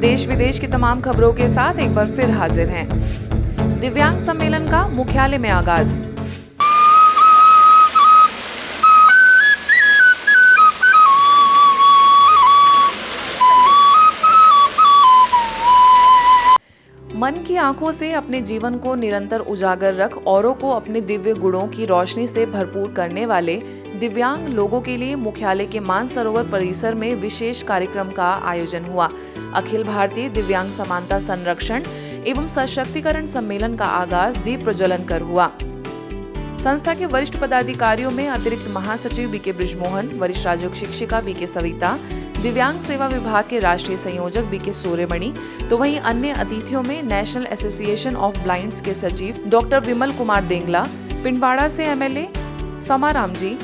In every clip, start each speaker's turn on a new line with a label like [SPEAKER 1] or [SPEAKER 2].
[SPEAKER 1] देश विदेश की तमाम खबरों के साथ एक बार फिर हाजिर हैं। दिव्यांग सम्मेलन का मुख्यालय में आगाज। मन की आंखों से अपने जीवन को निरंतर उजागर रख औरों को अपने दिव्य गुणों की रोशनी से भरपूर करने वाले दिव्यांग लोगों के लिए मुख्यालय के मानसरोवर परिसर में विशेष कार्यक्रम का आयोजन हुआ। अखिल भारतीय दिव्यांग समानता संरक्षण एवं सशक्तिकरण सम्मेलन का आगाज दीप प्रज्वलन कर हुआ। संस्था के वरिष्ठ पदाधिकारियों में अतिरिक्त महासचिव बीके बृजमोहन, वरिष्ठ राजयोग शिक्षिका बीके सविता, दिव्यांग सेवा विभाग के राष्ट्रीय संयोजक बीके सूर्यमणि, तो वहीं अन्य अतिथियों में नेशनल एसोसिएशन ऑफ ब्लाइंड्स के सचिव डॉक्टर विमल कुमार देंगला, पिंडवाड़ा से एमएलए समाराम जी,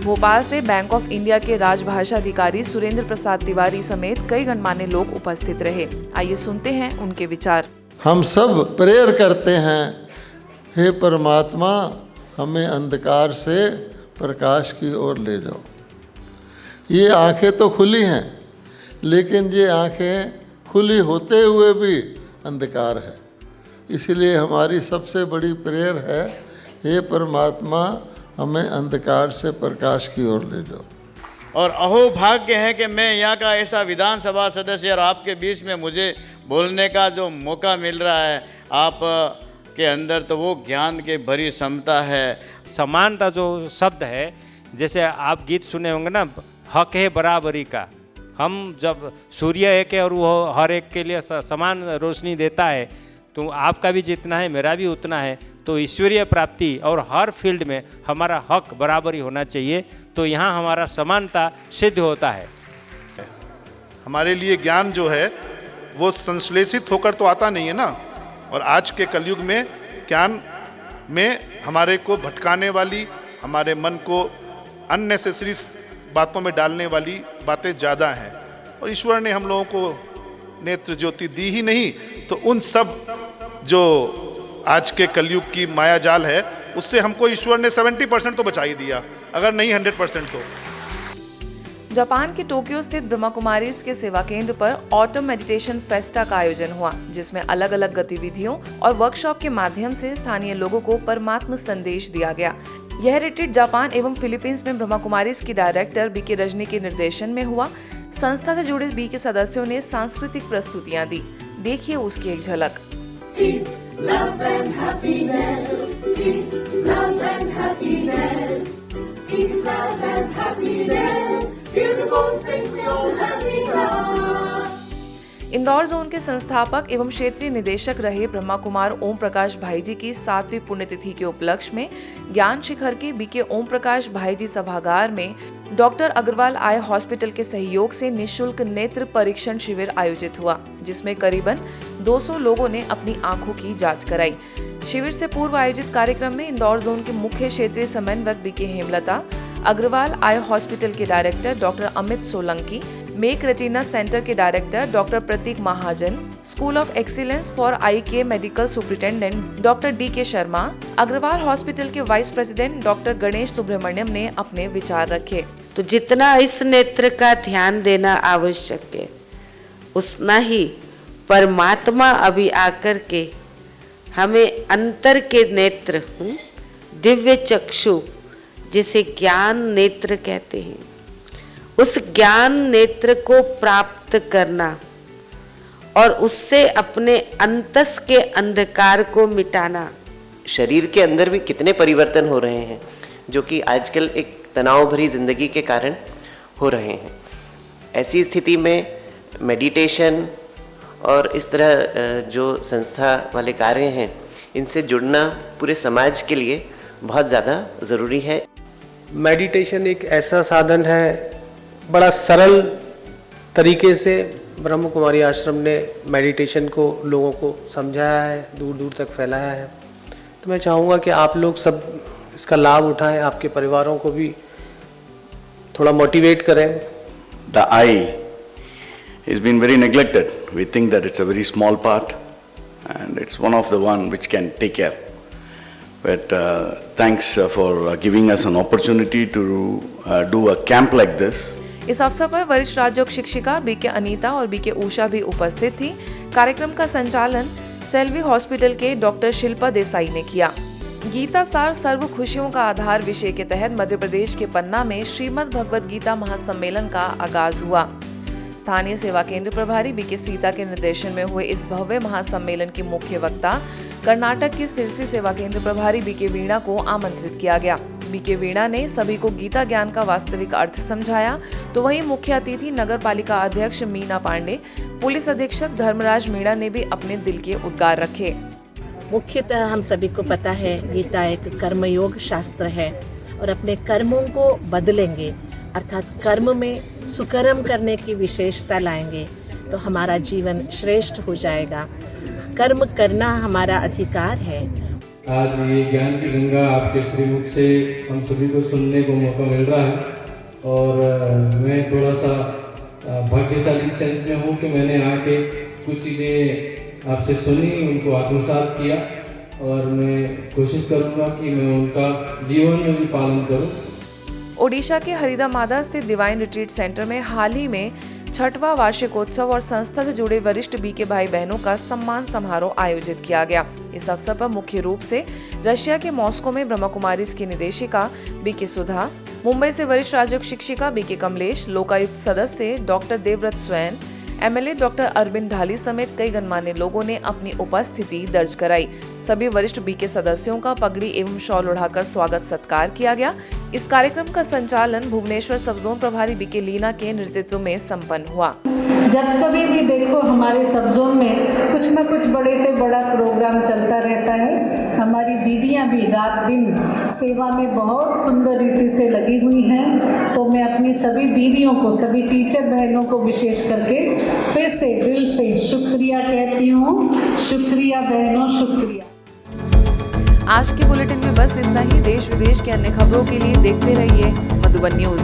[SPEAKER 1] भोपाल से बैंक ऑफ इंडिया के राजभाषा अधिकारी सुरेंद्र प्रसाद तिवारी समेत कई गणमान्य लोग उपस्थित रहे। आइए सुनते हैं उनके विचार।
[SPEAKER 2] हम सब प्रेयर करते हैं, हे परमात्मा हमें अंधकार से प्रकाश की ओर ले जाओ। ये आंखें तो खुली हैं, लेकिन ये आंखें खुली होते हुए भी अंधकार है। इसलिए हमारी सबसे बड़ी प्रेयर है, हे परमात्मा हमें अंधकार से प्रकाश की ओर ले जाओ।
[SPEAKER 3] और अहो भाग्य है कि मैं यहाँ का ऐसा विधानसभा सदस्य और आपके बीच में मुझे बोलने का जो मौका मिल रहा है। आप के अंदर तो वो ज्ञान के भरी क्षमता है।
[SPEAKER 4] समानता जो शब्द है, जैसे आप गीत सुने होंगे ना, हक है बराबरी का। हम जब सूर्य एक है और वो हर एक के लिए समान रोशनी देता है, तो आपका भी जितना है मेरा भी उतना है। तो ईश्वरीय प्राप्ति और हर फील्ड में हमारा हक बराबरी होना चाहिए, तो यहाँ हमारा समानता सिद्ध होता है।
[SPEAKER 5] हमारे लिए ज्ञान जो है वो संश्लेषित होकर तो आता नहीं है ना। और आज के कलयुग में ज्ञान में हमारे को भटकाने वाली, हमारे मन को अननेसेसरी बातों में डालने वाली बातें ज़्यादा हैं। और ईश्वर ने हम लोगों को नेत्र ज्योति दी ही नहीं, तो उन सब जो आज के कलयुग की माया जाल है उससे हमको ईश्वर ने 70% तो बचा ही दिया, अगर नहीं 100% तो।
[SPEAKER 1] जापान के टोक्यो स्थित ब्रह्मा कुमारीज के सेवा केंद्र पर ऑटम मेडिटेशन फेस्टा का आयोजन हुआ, जिसमें अलग अलग गतिविधियों और वर्कशॉप के माध्यम से स्थानीय लोगों को परमात्म संदेश दिया गया। यह रिट्रीट जापान एवं फिलीपींस में ब्रह्मा कुमारीज की डायरेक्टर बीके रजनी के निर्देशन में हुआ। संस्था से जुड़े बीके सदस्यों ने सांस्कृतिक प्रस्तुतियां दी। देखिए उसकी एक झलक।
[SPEAKER 6] Peace, love and happiness. Peace, love and happiness. Peace, love and happiness. Beautiful things you're having us.
[SPEAKER 1] Indore zone के संस्थापक एवं क्षेत्रीय निदेशक रहे ब्रह्मा कुमार ओम प्रकाश भाई जी की 7वीं पुण्यतिथि के उपलक्ष्य में ज्ञान शिखर के बीके ओम प्रकाश भाई जी सभागार में डॉक्टर अग्रवाल आई हॉस्पिटल के सहयोग से निःशुल्क नेत्र परीक्षण शिविर आयोजित हुआ, जिसमें करीबन 200 लोगों ने अपनी आंखों की जांच कराई। शिविर से पूर्व आयोजित कार्यक्रम में इंदौर जोन के मुख्य क्षेत्रीय समन्वयक BK Hemlata, Agarwal eye hospital के डायरेक्टर डॉक्टर अमित सोलंकी, मेक रेटिना सेंटर के director doctor Pratik Mahajan, school of excellence for eye के medical superintendent doctor DK. Sharma, Agarwal hospital के vice president doctor Ganesh Subramaniam ने अपने विचार रखे।
[SPEAKER 7] तो जितना इस नेत्र का ध्यान देना आवश्यक है, उतना ही परमात्मा अभी आकर के हमें अंतर के नेत्र, दिव्य चक्षु जिसे ज्ञान नेत्र कहते हैं, उस ज्ञान नेत्र को प्राप्त करना और उससे अपने अंतस के अंधकार को मिटाना।
[SPEAKER 8] शरीर के अंदर भी कितने परिवर्तन हो रहे हैं, जो कि आजकल एक तनाव भरी जिंदगी के कारण हो रहे हैं। ऐसी स्थिति में मेडिटेशन और इस तरह जो संस्था वाले कार्य हैं, इनसे जुड़ना पूरे समाज के लिए बहुत ज़्यादा ज़रूरी है।
[SPEAKER 9] मेडिटेशन एक ऐसा साधन है, बड़ा सरल तरीके से ब्रह्म कुमारी आश्रम ने मेडिटेशन को लोगों को समझाया है, दूर दूर तक फैलाया है। तो मैं चाहूँगा कि आप लोग सब इसका लाभ उठाएं, आपके परिवारों को भी थोड़ा मोटिवेट करें।
[SPEAKER 3] The eye has been very neglected. We think that it's a very small part and it's one of the one which can take care. But thanks for giving us an opportunity to do a camp like this.
[SPEAKER 1] इस अवसर पर वरिष्ठ राजयोग शिक्षिका BK Anita और BK Usha भी उपस्थित थी। कार्यक्रम का संचालन सेल्वी हॉस्पिटल के डॉक्टर शिल्पा देसाई ने किया। गीता सार सर्व खुशियों का आधार विषय के तहत मध्य प्रदेश के पन्ना में श्रीमद् भगवद गीता महासम्मेलन का आगाज हुआ। स्थानीय सेवा केंद्र प्रभारी बीके सीता के निर्देशन में हुए इस भव्य महासम्मेलन की मुख्य वक्ता कर्नाटक के सिरसी सेवा केंद्र प्रभारी बीके वीणा को आमंत्रित किया गया। बीके वीणा ने सभी को गीता ज्ञान का वास्तविक अर्थ समझाया, तो वहीं मुख्य अतिथि नगर पालिका अध्यक्ष मीना पांडे, पुलिस अधीक्षक धर्मराज मीणा ने भी अपने दिल के उद्गार रखे।
[SPEAKER 10] मुख्यतः हम सभी को पता है गीता एक कर्मयोग शास्त्र है और अपने कर्मों को बदलेंगे अर्थात कर्म में सुकर्म करने की विशेषता लाएंगे तो हमारा जीवन श्रेष्ठ हो जाएगा। कर्म करना हमारा अधिकार है।
[SPEAKER 11] आज ये ज्ञान की गंगा आपके श्रीमुख से हम सभी को सुनने को मौका मिल रहा है और मैं थोड़ा सा भाग्यशाली सेंस में हूँ कि मैंने आके कुछ चीज़ें आपसे सुनी, उनको आत्मसात किया और मैं कोशिश करूँगा कि मैं उनका जीवन में भी पालन करूँ।
[SPEAKER 1] ओडिशा के हरिदामादा स्थित डिवाइन रिट्रीट सेंटर में हाल ही में 6वां वार्षिकोत्सव और संस्था से जुड़े वरिष्ठ बीके भाई बहनों का सम्मान समारोह आयोजित किया गया। इस अवसर पर मुख्य रूप से रशिया के मॉस्को में ब्रह्मा कुमारीज की निदेशिका बीके सुधा, मुंबई से वरिष्ठ राजयोग शिक्षिका बीके कमलेश, लोकायुक्त सदस्य doctor Devvrat Swain, MLA doctor Arvind Dhali समेत कई गणमान्य लोगों ने अपनी उपस्थिति दर्ज कराई। सभी वरिष्ठ बीके सदस्यों का पगड़ी एवं शॉल उड़ाकर स्वागत सत्कार किया गया। इस कार्यक्रम का संचालन भुवनेश्वर सब जोन प्रभारी बीके लीना के नेतृत्व में संपन्न हुआ।
[SPEAKER 12] जब कभी भी देखो हमारे सब जोन में कुछ न कुछ बड़े से बड़ा प्रोग्राम चलता रहता है। हमारी दीदियां भी रात दिन सेवा में बहुत सुंदर रीति से लगी हुई हैं। तो मैं अपनी सभी दीदियों को, सभी टीचर बहनों को विशेष करके फिर से दिल से शुक्रिया कहती हूँ। शुक्रिया बहनों, शुक्रिया।
[SPEAKER 1] आज के बुलेटिन में बस इतना ही। देश विदेश के अन्य खबरों के लिए देखते रहिए मधुबन न्यूज।